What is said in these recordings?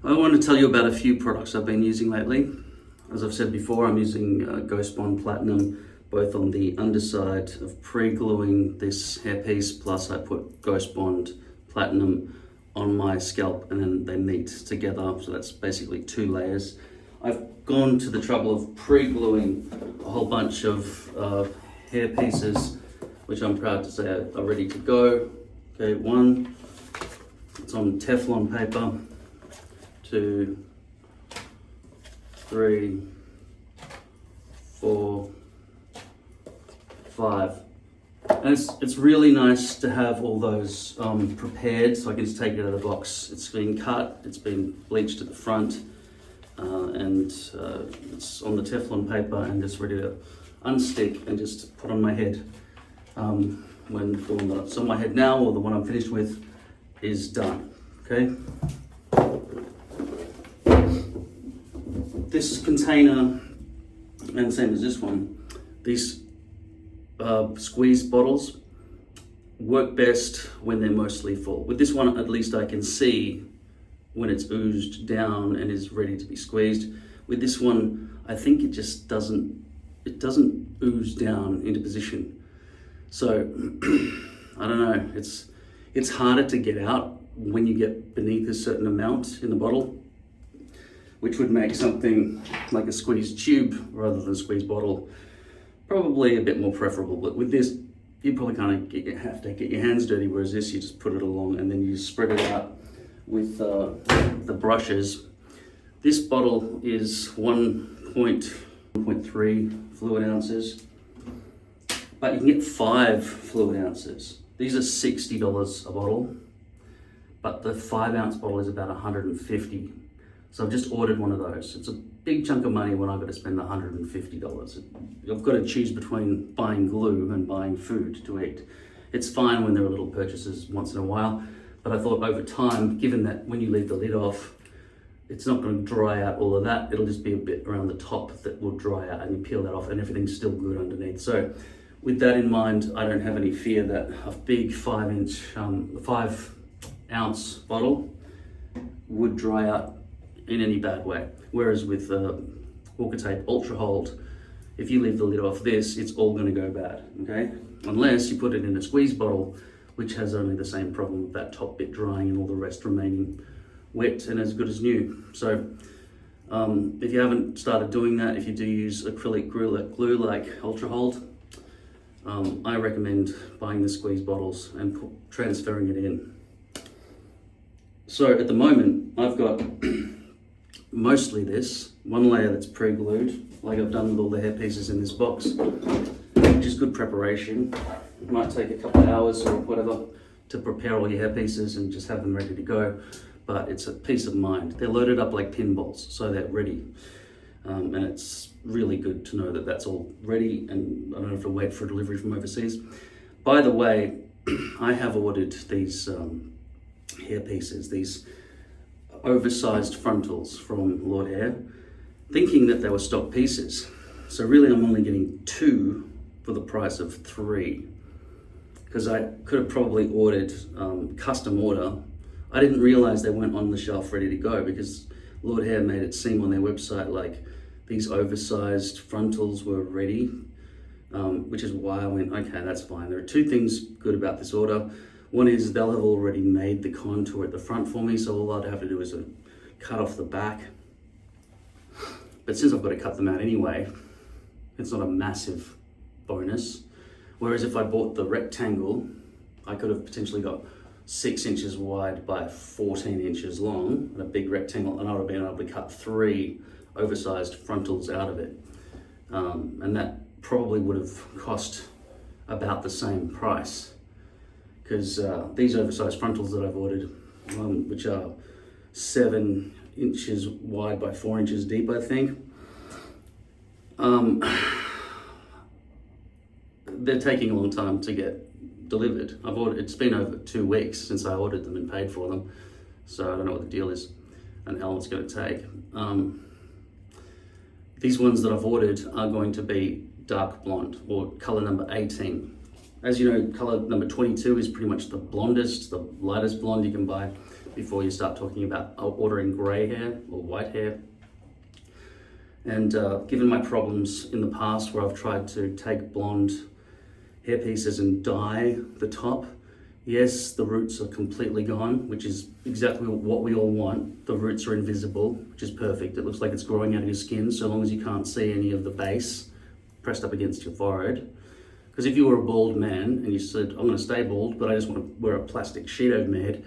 I want to tell you about a few products I've been using lately. As I've said before, I'm using Ghost Bond Platinum, both on the underside of pre-gluing this hairpiece, plus I put Ghost Bond Platinum on my scalp and then they meet together, so that's basically 2 layers. I've gone to the trouble of pre-gluing a whole bunch of hair pieces, which I'm proud to say are ready to go. Okay, 1, it's on Teflon paper. 2, 3, 4, 5. And it's really nice to have all those prepared, so I can just take it out of the box. It's been cut, it's been bleached at the front, and it's on the Teflon paper and just ready to unstick and just put on my head when the one that's on my head now, or the one I'm finished with, is done. Okay. This container, and same as this one, these squeeze bottles work best when they're mostly full. With this one, at least I can see when it's oozed down and is ready to be squeezed. With this one, I think it just doesn't ooze down into position. So I don't know, it's harder to get out when you get beneath a certain amount in the bottle, which would make something like a squeeze tube rather than a squeeze bottle probably a bit more preferable. But with this, you probably kind of have to get your hands dirty, whereas this, you just put it along and then you spread it out with the brushes. This bottle is 1.3 fluid ounces, but you can get 5 fluid ounces. These are $60 a bottle, but the 5 ounce bottle is about $150. So I've just ordered one of those. It's a big chunk of money when I've got to spend $150. I've got to choose between buying glue and buying food to eat. It's fine when there are little purchases once in a while, but I thought over time, given that when you leave the lid off, it's not going to dry out all of that. It'll just be a bit around the top that will dry out, and you peel that off and everything's still glued underneath. So with that in mind, I don't have any fear that a big 5 ounce bottle would dry out in any bad way. Whereas with Walker Tape Ultra Hold, if you leave the lid off this, it's all going to go bad, okay? Unless you put it in a squeeze bottle, which has only the same problem with that top bit drying and all the rest remaining wet and as good as new. So if you haven't started doing that, if you do use acrylic glue like Ultra Hold, I recommend buying the squeeze bottles and transferring it in. So at the moment, I've got mostly this, one layer that's pre-glued, like I've done with all the hair pieces in this box, which is good preparation. It might take a couple of hours or whatever to prepare all your hair pieces and just have them ready to go, but it's a peace of mind. They're loaded up like pinballs, so they're ready. And it's really good to know that that's all ready and I don't have to wait for a delivery from overseas. By the way, I have ordered these hair pieces, these oversized frontals from Lord Hair, thinking that they were stock pieces. So really I'm only getting 2 for the price of 3, because I could have probably ordered custom order. I didn't realize they weren't on the shelf ready to go, because Lord Hair made it seem on their website like these oversized frontals were ready, which is why I went, okay, that's fine. There are 2 things good about this order. One is they'll have already made the contour at the front for me, so all I'd have to do is cut off the back. But since I've got to cut them out anyway, it's not a massive bonus. Whereas if I bought the rectangle, I could have potentially got 6 inches wide by 14 inches long, and a big rectangle, and I would have been able to cut 3 oversized frontals out of it. And that probably would have cost about the same price, because these oversized frontals that I've ordered, which are 7 inches wide by 4 inches deep, I think, they're taking a long time to get delivered. It's been over 2 weeks since I ordered them and paid for them, so I don't know what the deal is and how long it's going to take. These ones that I've ordered are going to be dark blonde, or color number 18. As you know, color number 22 is pretty much the blondest, the lightest blonde you can buy. before you start talking about ordering grey hair or white hair. And given my problems in the past where I've tried to take blonde hair pieces and dye the top, yes, the roots are completely gone, which is exactly what we all want. The roots are invisible, which is perfect. It looks like it's growing out of your skin, so long as you can't see any of the base pressed up against your forehead. Because if you were a bald man and you said, I'm going to stay bald, but I just want to wear a plastic sheet over my head,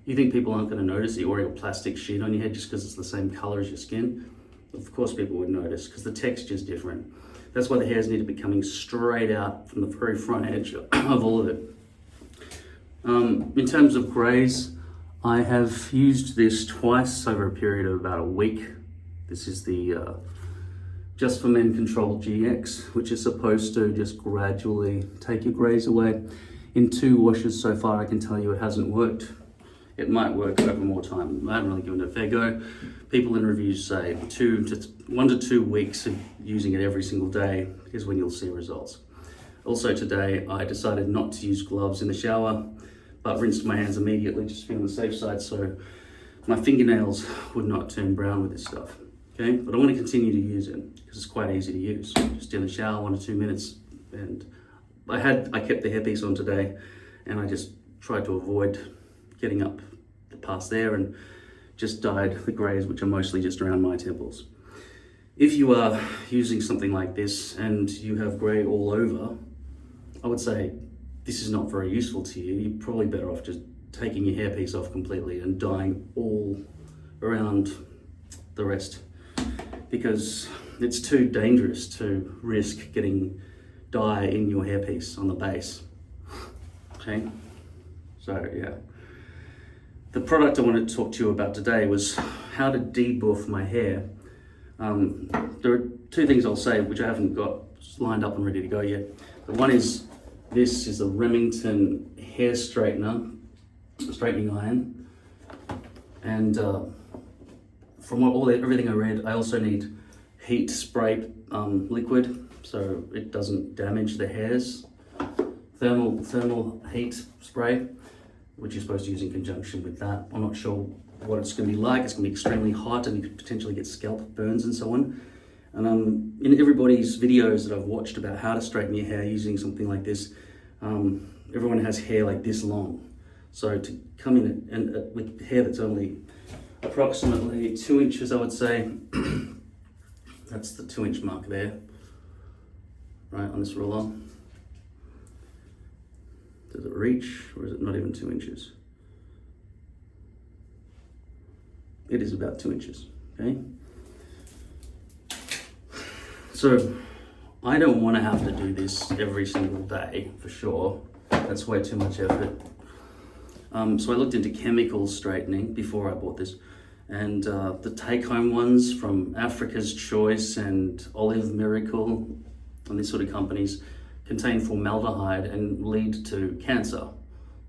you think people aren't going to notice that you're wearing a plastic sheet on your head just because it's the same color as your skin? Of course people would notice, because the texture is different. That's why the hairs need to be coming straight out from the very front edge of all of it. In terms of greys, I have used this twice over a period of about a week. This is the Just for Men Control GX, which is supposed to just gradually take your greys away. In 2 washes so far, I can tell you it hasn't worked. It might work over more time. I haven't really given it a fair go. People in reviews say 1 to 2 weeks of using it every single day is when you'll see results. Also today, I decided not to use gloves in the shower, but rinsed my hands immediately just to be on the safe side so my fingernails would not turn brown with this stuff. Okay, but I want to continue to use it because it's quite easy to use. Just in the shower, 1 to 2 minutes. And I kept the hairpiece on today, and I just tried to avoid getting up past there and just dyed the greys, which are mostly just around my temples. If you are using something like this and you have grey all over, I would say this is not very useful to you. You're probably better off just taking your hairpiece off completely and dyeing all around the rest, because it's too dangerous to risk getting dye in your hairpiece on the base. Okay, so yeah. The product I wanted to talk to you about today was how to deboof my hair. There are 2 things I'll say which I haven't got lined up and ready to go yet. The one is, this is a Remington hair straightener, straightening iron. And from everything I read, I also need heat spray liquid so it doesn't damage the hairs. Thermal heat spray, which you're supposed to use in conjunction with that. I'm not sure what it's going to be like. It's going to be extremely hot and you could potentially get scalp burns and so on. And in everybody's videos that I've watched about how to straighten your hair using something like this, everyone has hair like this long. So to come in and with hair that's only approximately 2 inches, I would say, that's the 2-inch mark there, right, on this ruler. Does it reach, or is it not even 2 inches? It is about 2 inches, okay? So I don't want to have to do this every single day, for sure. That's way too much effort. So I looked into chemical straightening before I bought this, and the take-home ones from Africa's Choice and Olive Miracle and these sort of companies contain formaldehyde and lead to cancer.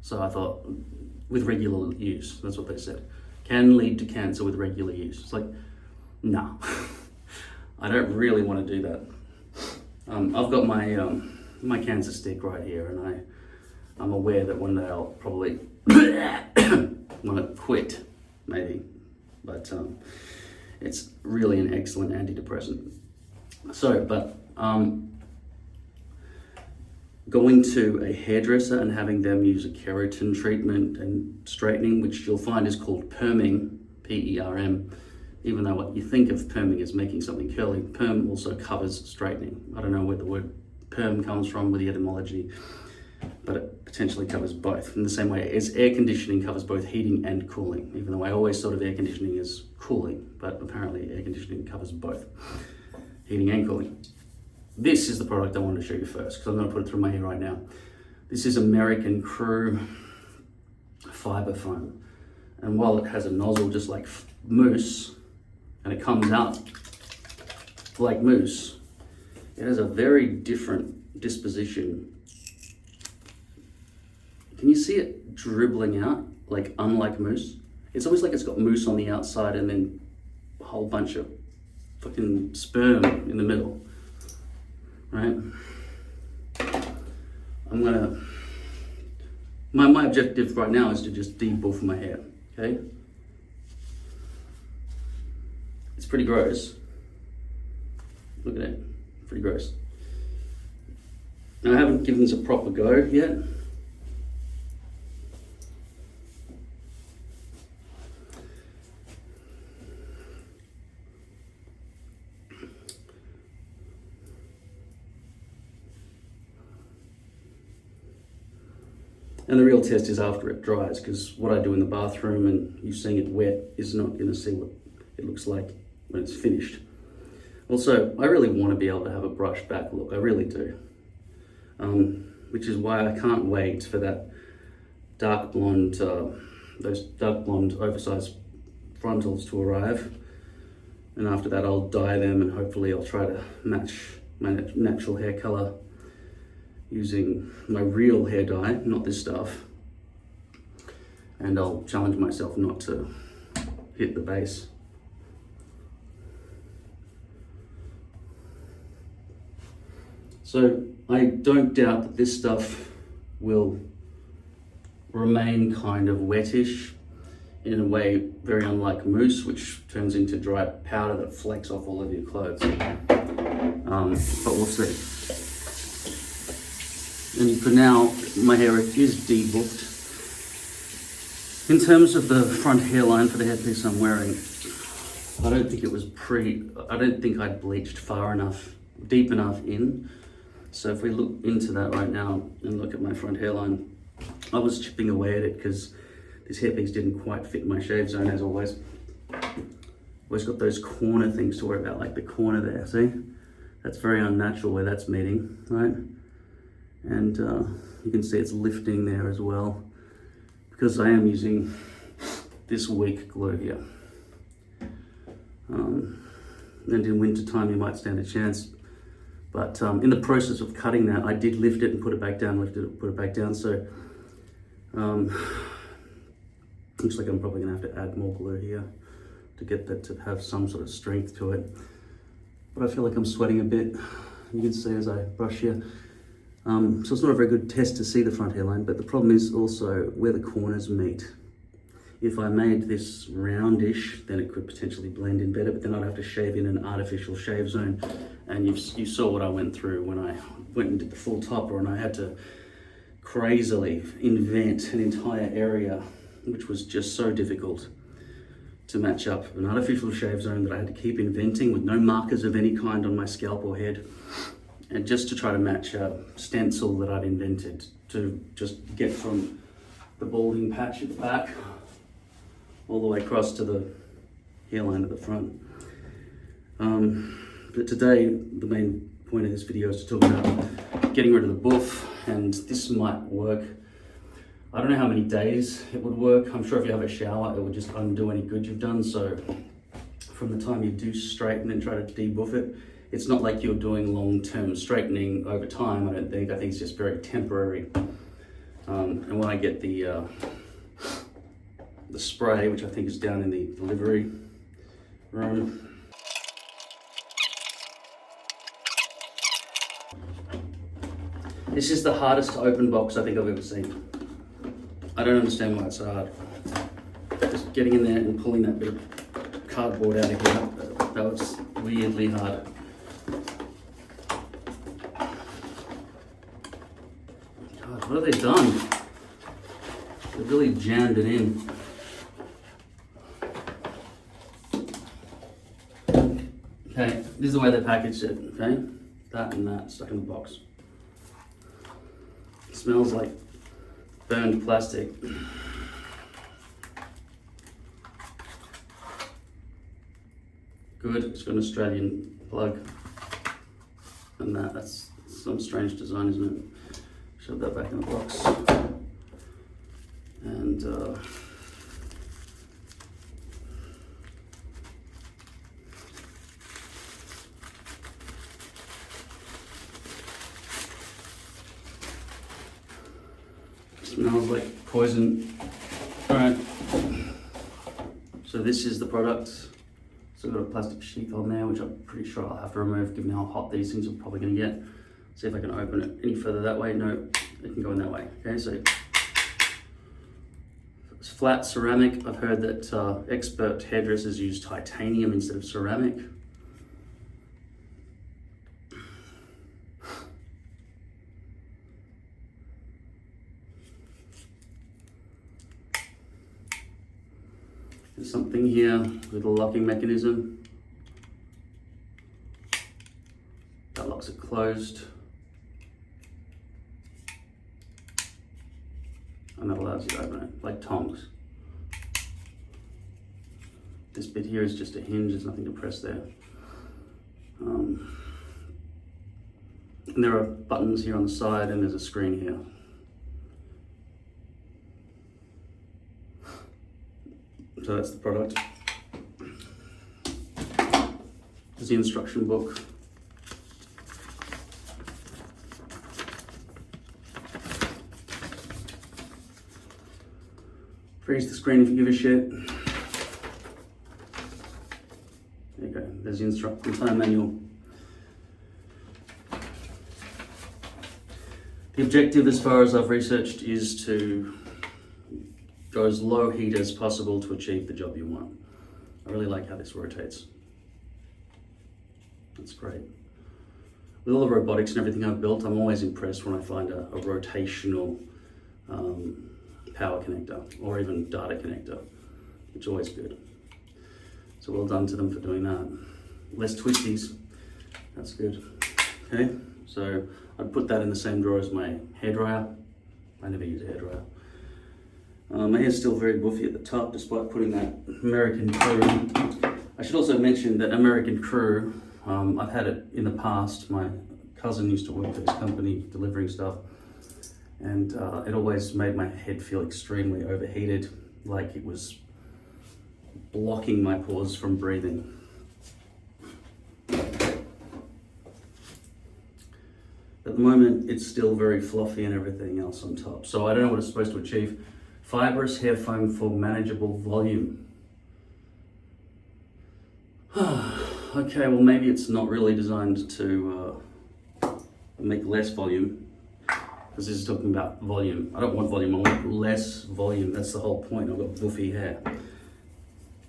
So I thought, with regular use, that's what they said, can lead to cancer with regular use. It's like, no, I don't really want to do that. I've got my cancer stick right here, and I'm aware that one day I'll probably want to quit, maybe, but it's really an excellent antidepressant. So, but going to a hairdresser and having them use a keratin treatment and straightening, which you'll find is called perming, P-E-R-M, even though what you think of perming is making something curly, perm also covers straightening. I don't know where the word perm comes from with the etymology, but it potentially covers both. In the same way as air conditioning covers both heating and cooling, even though I always thought of air conditioning as cooling, but apparently air conditioning covers both, heating and cooling. This is the product I wanted to show you first, because I'm going to put it through my hair right now. This is American Crew Fiber Foam. And while it has a nozzle just like mousse, and it comes out like mousse, it has a very different disposition. Can you see it dribbling out, like unlike mousse? It's almost like it's got mousse on the outside and then a whole bunch of fucking sperm in the middle. Right? I'm gonna, my objective right now is to just deboof my hair. Okay. It's pretty gross. Look at it, pretty gross. Now I haven't given this a proper go yet. And the real test is after it dries, because what I do in the bathroom and you seeing it wet is not going to see what it looks like when it's finished. Also, I really want to be able to have a brush back look, I really do. Which is why I can't wait for that dark blonde, those dark blonde oversized frontals to arrive. And after that I'll dye them, and hopefully I'll try to match my natural hair color using my real hair dye, not this stuff. And I'll challenge myself not to hit the base. So I don't doubt that this stuff will remain kind of wettish in a way very unlike mousse, which turns into dry powder that flakes off all of your clothes. But we'll see. And for now, my hair is deboofed. In terms of the front hairline for the hairpiece I'm wearing, I don't think I'd bleached far enough, deep enough in. So if we look into that right now and look at my front hairline, I was chipping away at it because this hairpiece didn't quite fit my shave zone as always. Always got those corner things to worry about, like the corner there, see? That's very unnatural where that's meeting, right? And you can see it's lifting there as well, because I am using this weak glue here. And in winter time you might stand a chance, but in the process of cutting that I did lift it and put it back down, lifted it, put it back down, so looks like I'm probably gonna have to add more glue here to get that to have some sort of strength to it. But I feel like I'm sweating a bit, you can see as I brush here. So it's not a very good test to see the front hairline, but the problem is also where the corners meet. If I made this roundish, then it could potentially blend in better, but then I'd have to shave in an artificial shave zone. And you saw what I went through when I went and did the full topper, and I had to crazily invent an entire area, which was just so difficult to match up an artificial shave zone that I had to keep inventing with no markers of any kind on my scalp or head. And just to try to match a stencil that I'd invented to just get from the balding patch at the back all the way across to the hairline at the front. But today, the main point of this video is to talk about getting rid of the boof, and this might work. I don't know how many days it would work. I'm sure if you have a shower, it would just undo any good you've done. So from the time you do straighten and try to deboof it, it's not like you're doing long-term straightening over time, I don't think. I think it's just very temporary. And when I get the spray, which I think is down in the delivery room. This is the hardest to open box I think I've ever seen. I don't understand why it's so hard. Just getting in there and pulling that bit of cardboard out of here, that was weirdly hard. God, what have they done? They've really jammed it in. Okay, this is the way they packaged it, okay? That and that stuck in the box. It smells like burned plastic. Good, it's got an Australian plug. And that's some strange design, isn't it? Shove that back in the box. And smells like poison. All right, so this is the product. So I've got a plastic sheath on there, which I'm pretty sure I'll have to remove given how hot these things are probably gonna get. See if I can open it any further that way. No, it can go in that way. Okay, so It's flat ceramic. I've heard that expert hairdressers use titanium instead of ceramic. There's something here with a locking mechanism. That locks it closed. And that allows you to open it, like tongs. This bit here is just a hinge, there's nothing to press there. And there are buttons here on the side, and there's a screen here. So that's the product. There's the instruction book. Freeze the screen if you give a shit. There you go, there's the entire manual. The objective, as far as I've researched, is to go as low heat as possible to achieve the job you want. I really like how this rotates. That's great. With all the robotics and everything I've built, I'm always impressed when I find a rotational power connector or even data connector, which is always good. So well done to them for doing that. Less twisties, that's good. Okay, so I'd put that in the same drawer as my hairdryer. I never use a hairdryer. My hair's still very boofy at the top despite putting that American Crew. I should also mention that American Crew, I've had it in the past. My cousin used to work for this company delivering stuff, and it always made my head feel extremely overheated, like it was blocking my pores from breathing. At the moment, it's still very fluffy and everything else on top, so I don't know what it's supposed to achieve. Fibrous hair foam for manageable volume. Okay, well maybe it's not really designed to make less volume, because this is talking about volume. I don't want volume, I want less volume. That's the whole point. I've got boofy hair.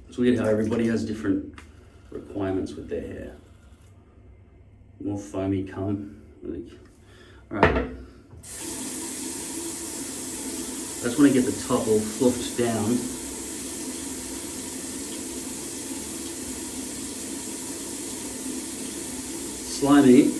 It's weird how everybody has different requirements with their hair. More foamy cum. Alright. I just want to get the top all fluffed down. Slimy.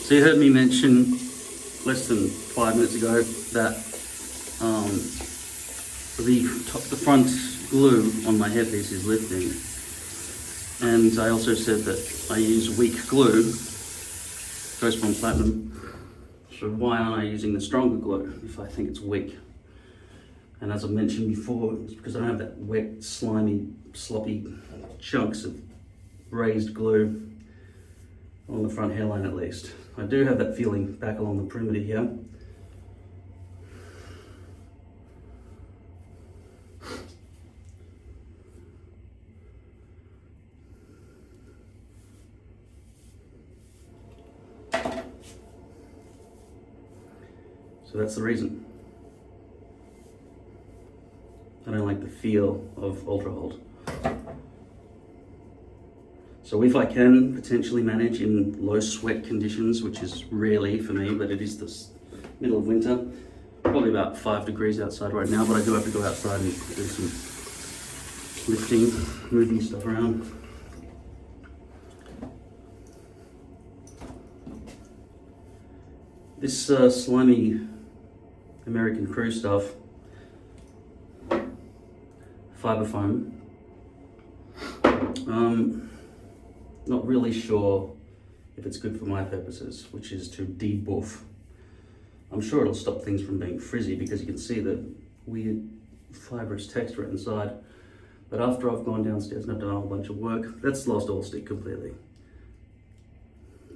So you heard me mention less than 5 minutes ago that the front glue on my hairpiece is lifting, and I also said that I use weak glue, Ghost Bond Platinum. So why aren't I using the stronger glue if I think it's weak? And as I mentioned before, it's because I don't have that wet, slimy, sloppy chunks of raised glue on the front hairline at least. I do have that feeling back along the perimeter here. So that's the reason. I don't like the feel of Ultra Hold. So if I can potentially manage in low sweat conditions, which is rarely for me, but it is the middle of winter, probably about 5 degrees outside right now, but I do have to go outside and do some lifting, moving stuff around. This slimy American Crew stuff, fiber foam, not really sure if it's good for my purposes, which is to deboof. I'm sure it'll stop things from being frizzy because you can see the weird fibrous texture inside. But after I've gone downstairs and I've done a whole bunch of work, that's lost all stick completely.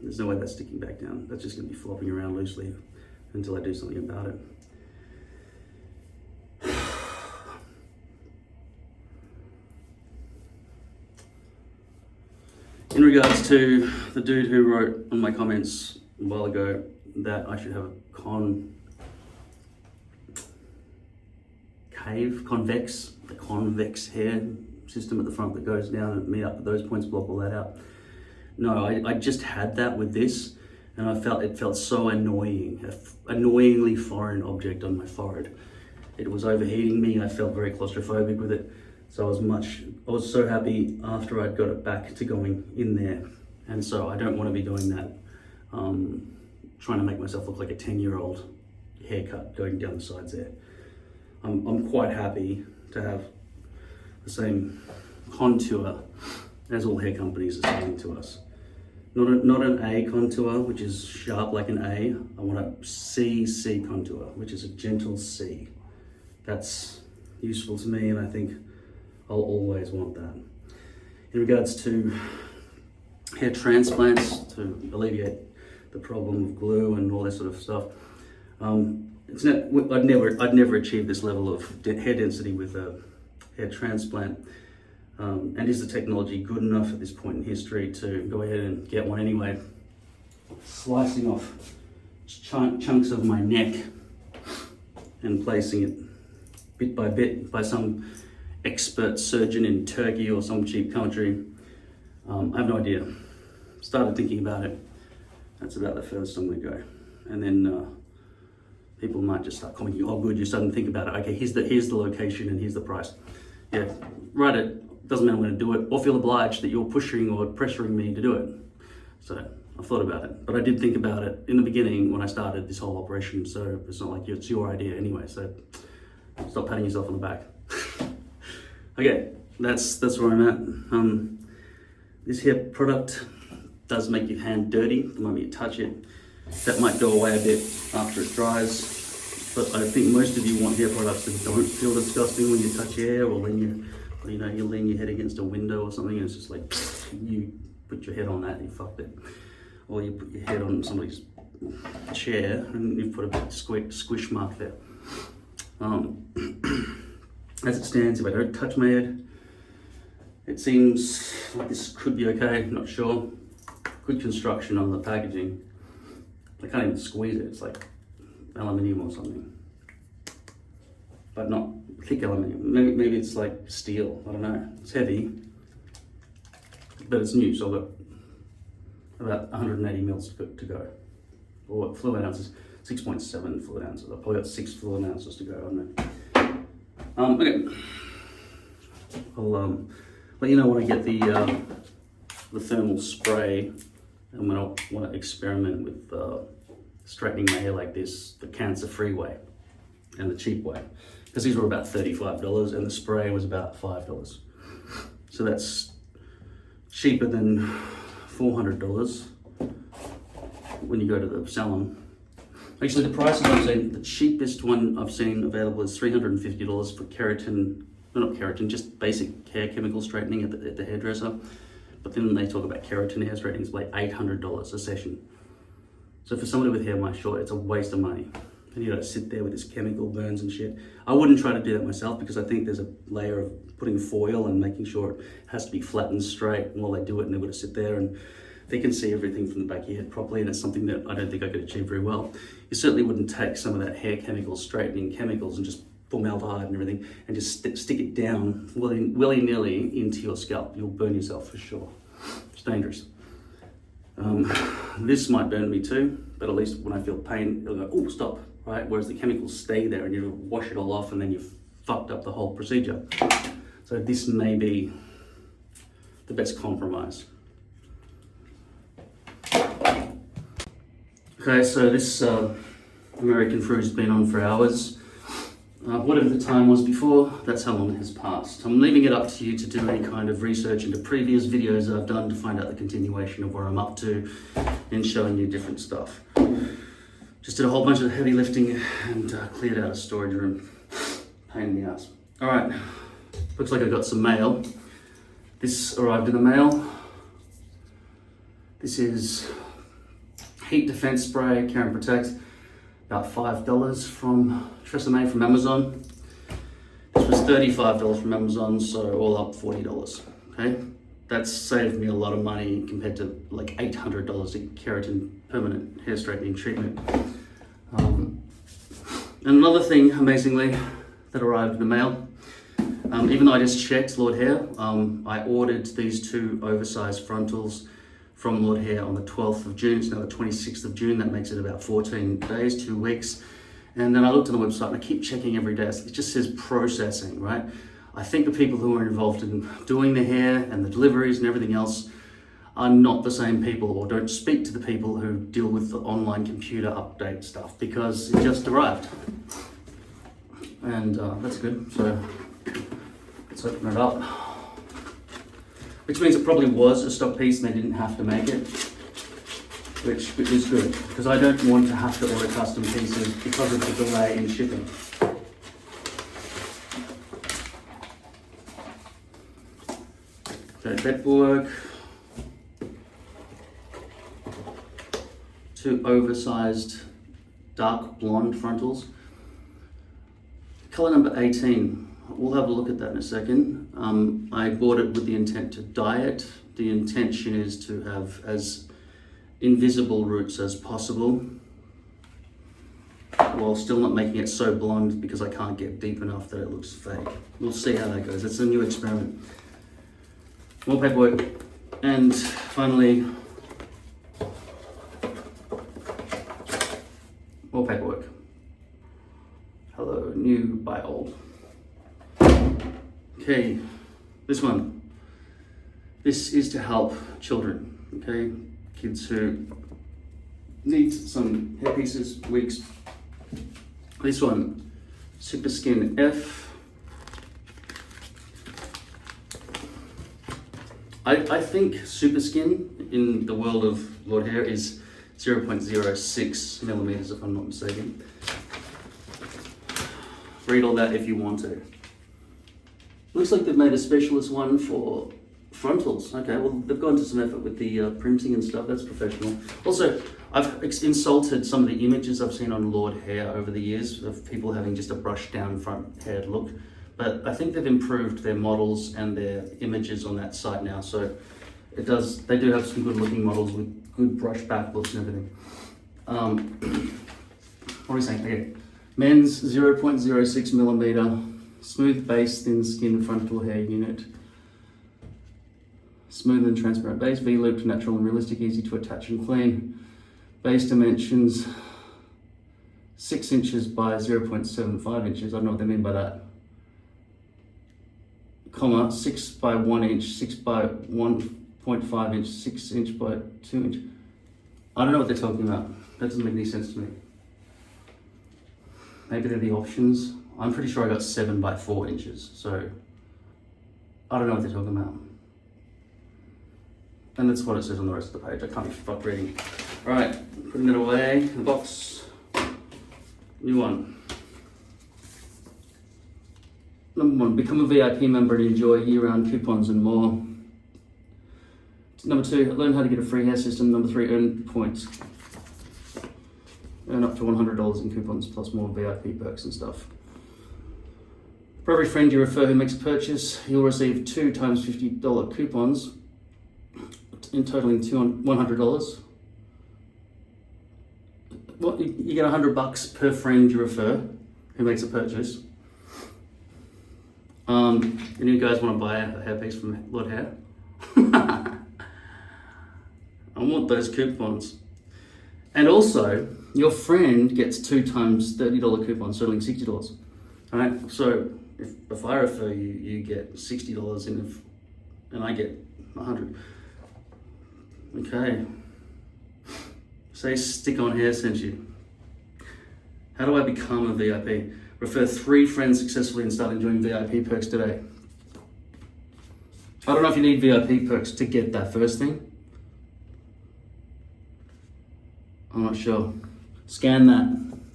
There's no way that's sticking back down. That's just gonna be flopping around loosely until I do something about it. In regards to the dude who wrote on my comments a while ago that I should have a the convex hair system at the front that goes down and meet up at those points, block all that out. No, I just had that with this, and it felt so annoying, annoyingly foreign object on my forehead. It was overheating me. I felt very claustrophobic with it. So I was so happy after I'd got it back to going in there. And so I don't want to be doing that, trying to make myself look like a 10-year-old haircut going down the sides there. I'm quite happy to have the same contour as all hair companies are selling to us. Not an A contour, which is sharp like an A. I want a C contour, which is a gentle C. That's useful to me, and I think I'll always want that. In regards to hair transplants, to alleviate the problem of glue and all that sort of stuff, I'd never achieve this level of hair density with a hair transplant. And is the technology good enough at this point in history to go ahead and get one anyway? Slicing off chunks of my neck and placing it bit by bit by some expert surgeon in Turkey or some cheap country. I have no idea. Started thinking about it. That's about the furthest I'm gonna go. And then people might just start commenting, oh good, you're starting to think about it. Okay, here's the location and here's the price. Yeah, write it. Doesn't mean I'm gonna do it or feel obliged that you're pushing or pressuring me to do it. So I've thought about it, but I did think about it in the beginning when I started this whole operation, so it's not like it's your idea anyway, so stop patting yourself on the back. Okay, that's where I'm at. This hair product does make your hand dirty the moment you touch it. That might go away a bit after it dries, but I think most of you want hair products that don't feel disgusting when you touch your hair, or when you lean your head against a window or something and it's just like you put your head on that and you fucked it, or you put your head on somebody's chair and you've put a bit squish mark there. As it stands, if I don't touch my head, it seems like this could be okay, not sure. Good construction on the packaging. I can't even squeeze it, it's like aluminium or something. But not thick aluminium, maybe it's like steel, I don't know. It's heavy, but it's new, so I've got about 180 mils to go. Or fluid ounces, 6.7 fluid ounces. I've probably got 6 fluid ounces to go, I don't know. Okay, I'll let you know when I get the thermal spray and when I want to experiment with straightening my hair like this, the cancer-free way and the cheap way. Because these were about $35 and the spray was about $5. So that's cheaper than $400 when you go to the salon. Actually, the prices I've seen, the cheapest one I've seen available is $350 for keratin, well, not keratin, just basic hair chemical straightening at the hairdresser. But then they talk about keratin hair straightening, it's like $800 a session. So for somebody with hair my short, it's a waste of money. And you don't sit there with this chemical burns and shit. I wouldn't try to do that myself because I think there's a layer of putting foil and making sure it has to be flat and straight while they do it, and they've got to sit there and they can see everything from the back of your head properly, and it's something that I don't think I could achieve very well. You certainly wouldn't take some of that hair chemical straightening chemicals and just formaldehyde and everything and just stick it down willy-nilly into your scalp. You'll burn yourself for sure. It's dangerous. This might burn me too, but at least when I feel pain, it'll go, oh, stop, right? Whereas the chemicals stay there and you wash it all off and then you've fucked up the whole procedure. So this may be the best compromise. Okay, so this American Fruit's been on for hours. Whatever the time was before, that's how long it has passed. I'm leaving it up to you to do any kind of research into previous videos I've done to find out the continuation of where I'm up to and showing you different stuff. Just did a whole bunch of heavy lifting and cleared out a storage room. Pain in the ass. All right, looks like I got some mail. This arrived in the mail. This is heat defense spray, Care and Protect. About $5 from Tresemme from Amazon. This was $35 from Amazon, so all up $40, okay? that's saved me a lot of money compared to like $800 a keratin permanent hair straightening treatment. And another thing, amazingly, that arrived in the mail, even though I just checked Lord Hair, I ordered these 2 oversized frontals from Lord Hair on the 12th of June. It's now the 26th of June. That makes it about 14 days, 2 weeks. And then I looked on the website and I keep checking every day. It just says processing, right? I think the people who are involved in doing the hair and the deliveries and everything else are not the same people, or don't speak to the people who deal with the online computer update stuff, because it just arrived. And that's good. So let's open it up. Which means it probably was a stock piece and they didn't have to make it, which is good, because I don't want to have to order custom pieces because of the delay in shipping. Okay, paperwork. 2 oversized dark blonde frontals. Color number 18. We'll have a look at that in a second. I bought it with the intent to dye it. The intention is to have as invisible roots as possible, while still not making it so blonde because I can't get deep enough that it looks fake. We'll see how that goes. It's a new experiment. More paperwork. And finally, more paperwork. Hello, new, buy old. Okay, this one. This is to help children, okay? Kids who need some hair pieces, wigs. This one, Super Skin F. I think Super Skin in the world of Lord Hair is 0.06 millimeters, if I'm not mistaken. Read all that if you want to. Looks like they've made a specialist one for frontals. Okay, well, they've gone to some effort with the printing and stuff. That's professional. Also, I've insulted some of the images I've seen on Lord Hair over the years of people having just a brushed down front haired look. But I think they've improved their models and their images on that site now. So they do have some good looking models with good brush back looks and everything. What are we saying? Okay. Men's 0.06 millimeter. Smooth base, thin skin frontal hair unit. Smooth and transparent base, V-looped, natural and realistic, easy to attach and clean. Base dimensions, 6 inches by 0.75 inches. I don't know what they mean by that. Comma, 6 by 1 inch, 6 by 1.5 inch, 6 inch by 2 inch. I don't know what they're talking about. That doesn't make any sense to me. Maybe they're the options. I'm pretty sure I got 7 by 4 inches, so I don't know what they're talking about. And that's what it says on the rest of the page. I can't be fucked reading. All right, putting it away in the box. New one. Number 1, become a VIP member and enjoy year-round coupons and more. Number 2, learn how to get a free hair system. Number 3, earn points. Earn up to $100 in coupons plus more VIP perks and stuff. For every friend you refer who makes a purchase, you'll receive 2 times $50 coupons, in totaling $100. Well, you get $100 per friend you refer who makes a purchase. And you guys want to buy a hairpiece from Lord Hair? I want those coupons. And also, your friend gets 2 times $30 coupons, totaling $60. All right, so if I refer you, you get $60, and I get $100. Okay. Say StickOnHair sent you. How do I become a VIP? Refer 3 friends successfully and start enjoying VIP perks today. I don't know if you need VIP perks to get that first thing. I'm not sure. Scan that.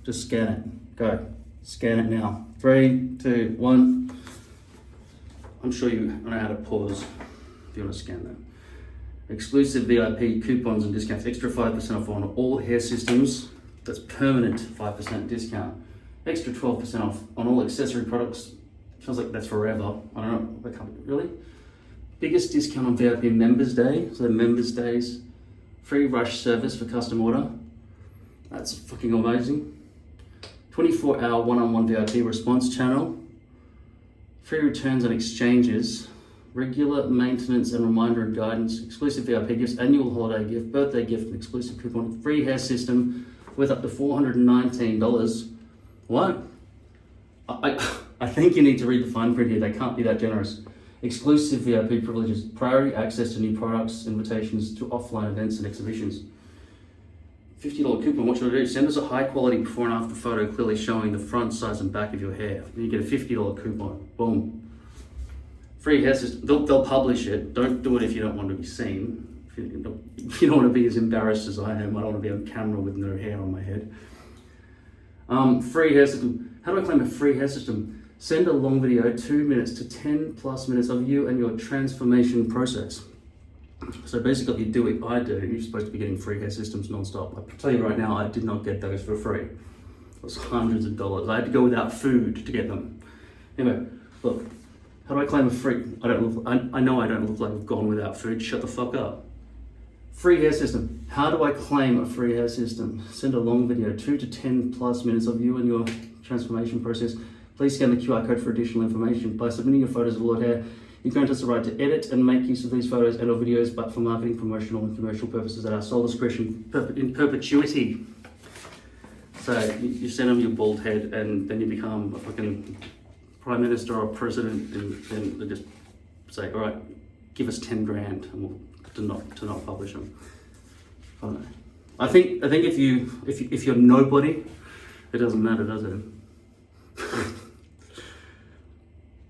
Just scan it. Go. Scan it now. 3, 2, 1. I'm sure you know how to pause if you want to scan that. Exclusive VIP coupons and discounts. Extra 5% off on all hair systems. That's permanent 5% discount. Extra 12% off on all accessory products. Sounds like that's forever. I don't know. Really? biggest discount on VIP Members Day. So Members Days, free rush service for custom order. That's fucking amazing. 24-hour one-on-one VIP response channel. Free returns and exchanges. Regular maintenance and reminder and guidance. Exclusive VIP gifts, annual holiday gift, birthday gift, and exclusive coupon. Free hair system worth up to $419. What? I think you need to read the fine print here. They can't be that generous. Exclusive VIP privileges, priority access to new products, invitations to offline events and exhibitions. $50 coupon, what should I do? Send us a high quality before and after photo clearly showing the front, size and back of your hair. You get a $50 coupon, boom. Free hair system, they'll publish it. Don't do it if you don't want to be seen. If you don't want to be as embarrassed as I am, I don't want to be on camera with no hair on my head. Free hair system, how do I claim a free hair system? Send a long video, 2 minutes to 10 plus minutes of you and your transformation process. So basically, if you do what I do, you're supposed to be getting free hair systems non-stop. I tell you right now, I did not get those for free. It was hundreds of dollars. I had to go without food to get them. Anyway, look, how do I claim a free? I know I don't look like I've gone without food. Shut the fuck up. Free hair system. How do I claim a free hair system? Send a long video, 2 to 10 plus minutes of you and your transformation process. Please scan the QR code for additional information. By submitting your photos of Lord Hair, you grant us the right to edit and make use of these photos and or videos, but for marketing, promotional and commercial purposes at our sole discretion in perpetuity. So you send them your bald head and then you become a fucking prime minister or president, and then they just say, all right, give us 10 grand and we'll to not publish them. I don't know. I think if you're nobody, it doesn't matter, does it?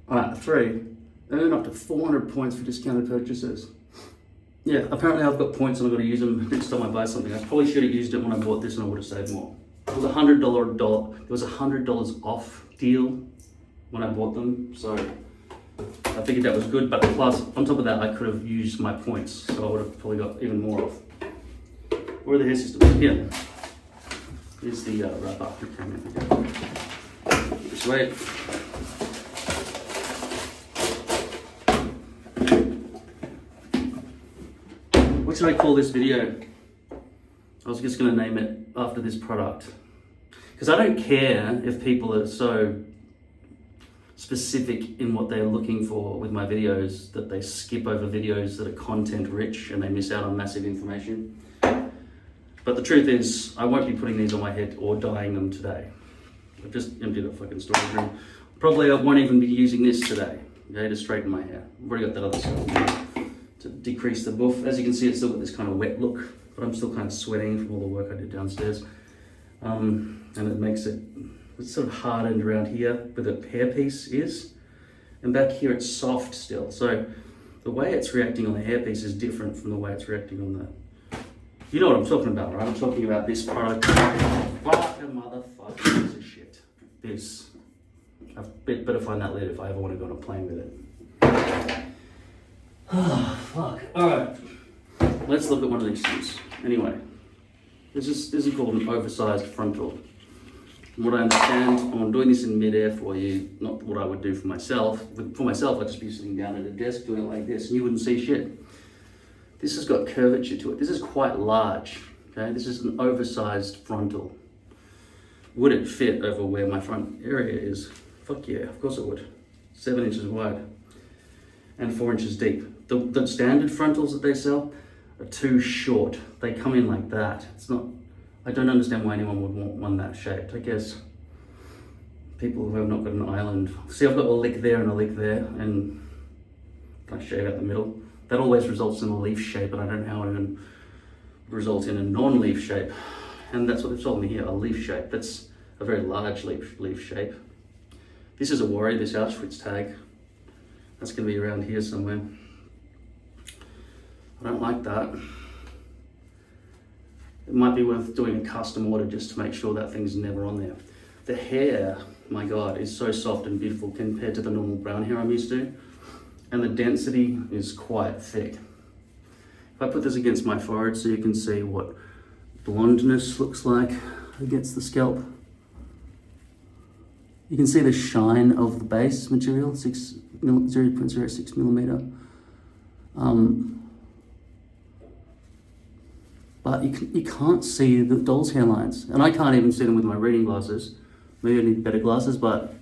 Alright, 3. Earn up to 400 points for discounted purchases. Yeah, apparently I've got points and I've got to use them next time I buy something. I probably should have used it when I bought this and I would have saved more. It was $100 off deal when I bought them, so I figured that was good, but plus, on top of that, I could have used my points, so I would have probably got even more off. Where are the hair systems? Here. Here's the wrapper. Just wait. What should I call this video? I was just going to name it after this product. Because I don't care if people are so specific in what they're looking for with my videos that they skip over videos that are content rich and they miss out on massive information. But the truth is, I won't be putting these on my head or dyeing them today. I've just emptied a fucking storage room. Probably I won't even be using this today, okay, to straighten my hair. I've already got that other stuff to decrease the boof. As you can see, it's still got this kind of wet look, but I'm still kind of sweating from all the work I did downstairs. And it makes it, it's sort of hardened around here where the hairpiece is. And back here it's soft still. So the way it's reacting on the hairpiece is different from the way it's reacting on the, you know what I'm talking about, right? I'm talking about this product. What a motherfucking piece of shit. This. I better find that lid if I ever want to go on a plane with it. Oh, fuck. Alright. Let's look at one of these things. Anyway. This is called an oversized frontal. From what I understand, I'm doing this in mid-air for you, not what I would do for myself. For myself, I'd just be sitting down at a desk doing it like this, and you wouldn't see shit. This has got curvature to it. This is quite large, okay? This is an oversized frontal. Would it fit over where my front area is? Fuck yeah, of course it would. 7 inches wide and 4 inches deep. The standard frontals that they sell are too short. They come in like that. It's not, I don't understand why anyone would want one that shaped. I guess people who have not got an island. See, I've got a lick there and a lick there, and I shave out the middle. That always results in a leaf shape, and I don't know how it would result in a non-leaf shape. And that's what they've told me here, a leaf shape. That's a very large leaf shape. This is a worry, this Auschwitz tag. That's gonna be around here somewhere. I don't like that. It might be worth doing a custom order just to make sure that thing's never on there. The hair, my God, is so soft and beautiful compared to the normal brown hair I'm used to. And the density is quite thick. If I put this against my forehead so you can see what blondness looks like against the scalp. You can see the shine of the base material, 0.06 millimeter. But you can't see the doll's hairlines, and I can't even see them with my reading glasses. Maybe I need better glasses, but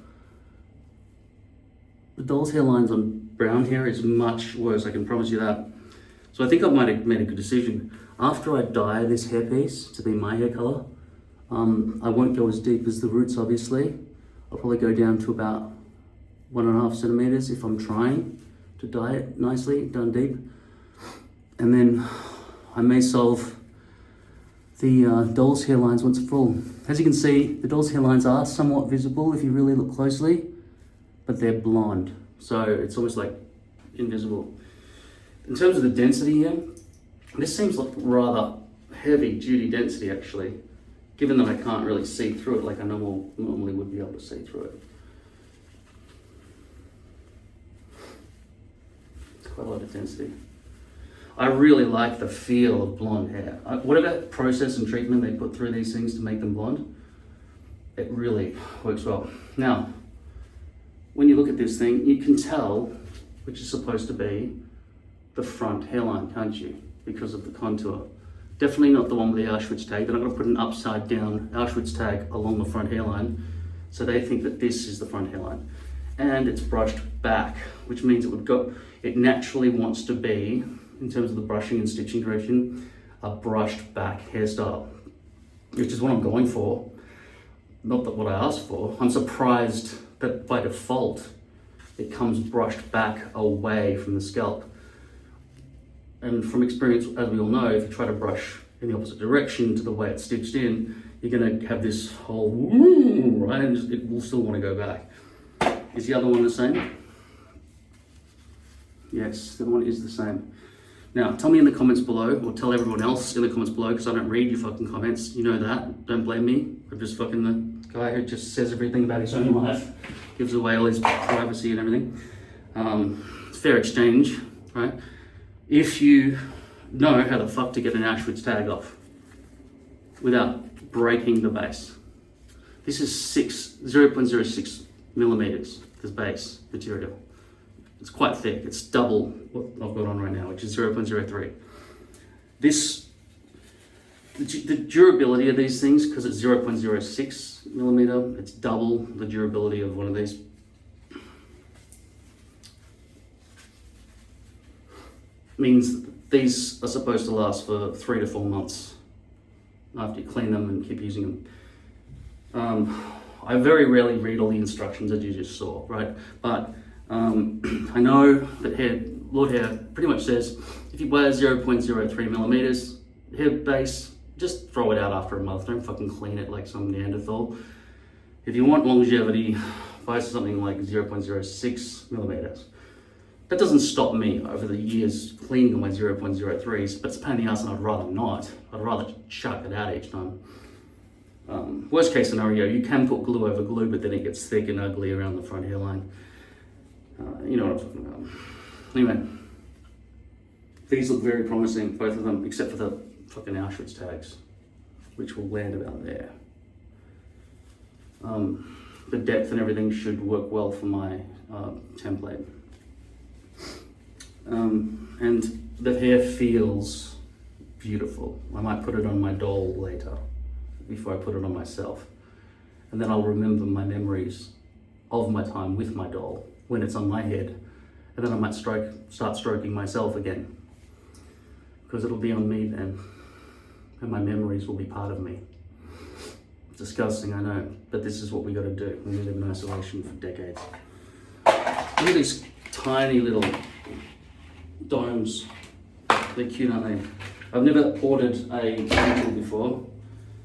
the doll's hairlines on brown hair is much worse, I can promise you that. So I think I might have made a good decision. After I dye this hairpiece to be my hair color, I won't go as deep as the roots, obviously. I'll probably go down to about 1.5 centimeters if I'm trying to dye it nicely, down deep. And then I may solve the doll's hairlines once full. As you can see, the doll's hairlines are somewhat visible if you really look closely, but they're blonde, so it's almost like invisible. In terms of the density here, this seems like rather heavy duty density actually, given that I can't really see through it like I normally would be able to see through it. It's quite a lot of density. I really like the feel of blonde hair. Whatever process and treatment they put through these things to make them blonde, it really works well. Now, when you look at this thing, you can tell which is supposed to be the front hairline, can't you? Because of the contour. Definitely not the one with the Auschwitz tag. They're not gonna put an upside down Auschwitz tag along the front hairline. So they think that this is the front hairline. And it's brushed back, which means it naturally wants to be, in terms of the brushing and stitching direction, a brushed back hairstyle, which is what I'm going for. Not that what I asked for. I'm surprised that by default, it comes brushed back away from the scalp. And from experience, as we all know, if you try to brush in the opposite direction to the way it's stitched in, you're gonna have this whole woo, right? And it will still wanna go back. Is the other one the same? Yes, the other one is the same. Now, tell me in the comments below, or tell everyone else in the comments below, because I don't read your fucking comments. You know that. Don't blame me. I'm just fucking the guy who just says everything about his own life, gives away all his privacy and everything. Fair exchange, right? If you know how the fuck to get an Auschwitz tag off without breaking the base. This is 0.06 millimeters, this base material. It's quite thick. It's double what I've got on right now, which is 0.03. The durability of these things, because it's 0.06 millimeter, it's double the durability of one of these. Means these are supposed to last for 3 to 4 months after you clean them and keep using them. I very rarely read all the instructions that you just saw, right? But I know that Lord Hair pretty much says if you wear 0.03 millimeters hair base, just throw it out after a month. Don't fucking clean it like some Neanderthal. If you want longevity, buy something like 0.06 millimeters. That doesn't stop me over the years cleaning my 0.03s, but it's a pain in the ass and I'd rather not. I'd rather chuck it out each time. Worst case scenario, you can put glue over glue, but then it gets thick and ugly around the front hairline. You know what I'm talking about. Anyway, these look very promising, both of them, except for the fucking Auschwitz tags, which will land about there. The depth and everything should work well for my template. And the hair feels beautiful. I might put it on my doll later, before I put it on myself. And then I'll remember my memories of my time with my doll when it's on my head. And then I might start stroking myself again, because it'll be on me then, and my memories will be part of me. It's disgusting, I know, but this is what we gotta do when we live in isolation for decades. Look at these tiny little domes. They're cute, aren't they? I've never ordered a frontal before,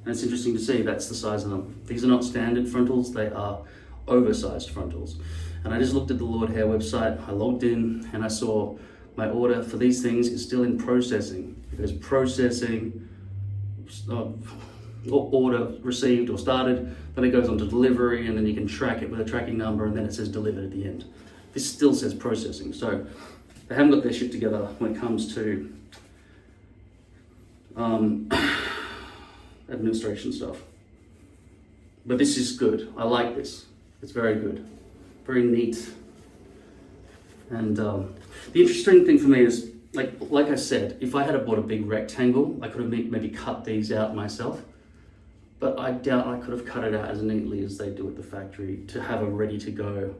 and it's interesting to see that's the size of them. These are not standard frontals, they are oversized frontals. And I just looked at the Lord Hair website, I logged in, and I saw my order for these things is still in processing. There's processing, order received or started, then it goes on to delivery, and then you can track it with a tracking number, and then it says delivered at the end. This still says processing, so they haven't got their shit together when it comes to administration stuff. But this is good. I like this. It's very good. Very neat. And the interesting thing for me is like I said, if I had bought a big rectangle, I could have maybe cut these out myself. But I doubt I could have cut it out as neatly as they do at the factory to have a ready to go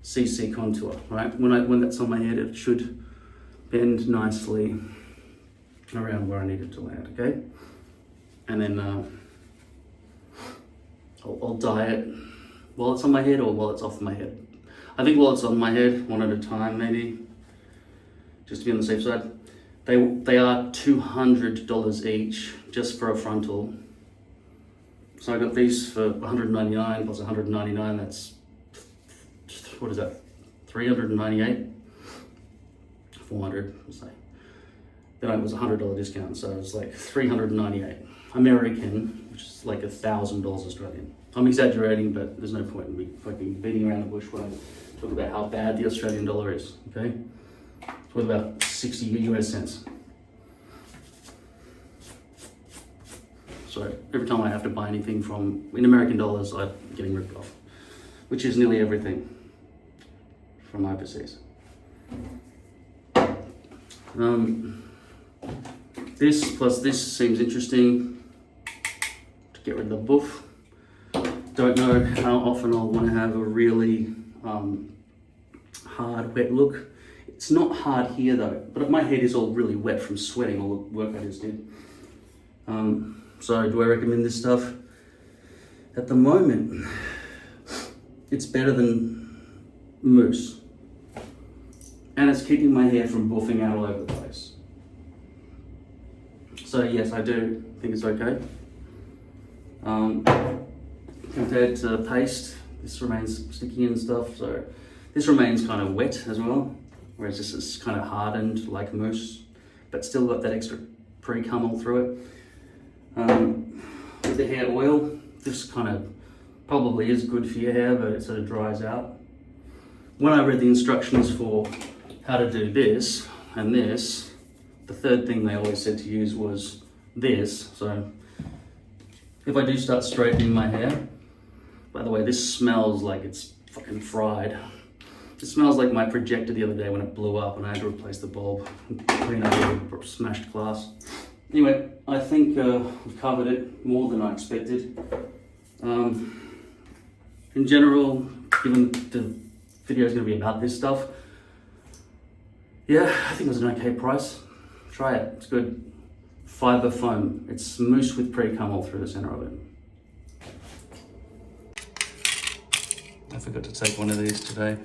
CC contour, right? When that's on my head, it should bend nicely around where I need it to land, okay? And then I'll dye it while it's on my head or while it's off my head. I think while it's on my head, one at a time maybe, just to be on the safe side. They are $200 each just for a frontal. So I got these for $199 plus $199, that's, what is that, $398? 400, let's say. Then it was a $100 discount, so it was like $398 American, which is like $1,000 Australian. I'm exaggerating, but there's no point in me fucking beating around the bush when I talk about how bad the Australian dollar is, okay? It's worth about 60 US cents. So every time I have to buy anything in American dollars, I'm getting ripped off, which is nearly everything from overseas. This plus this seems interesting to get rid of the boof. Don't know how often I'll want to have a really hard, wet look. It's not hard here though, but my head is all really wet from sweating all the work I just did. So do I recommend this stuff? At the moment, it's better than mousse. And it's keeping my hair from buffing out all over the place. So yes, I do think it's okay. Compared to paste, this remains sticky and stuff, so this remains kind of wet as well, whereas this is kind of hardened like mousse, but still got that extra pre-cum all through it. With the hair oil, this kind of probably is good for your hair, but it sort of dries out. When I read the instructions for how to do this and this, the third thing they always said to use was this. So if I do start straightening my hair, by the way, this smells like it's fucking fried. It smells like my projector the other day when it blew up and I had to replace the bulb and clean out the smashed glass. Anyway, I think we've covered it more than I expected. In general, given the video is going to be about this stuff, yeah, I think it was an okay price. Try it, it's good. Fiber foam, it's mousse with pre-cum all through the center of it. I forgot to take one of these today.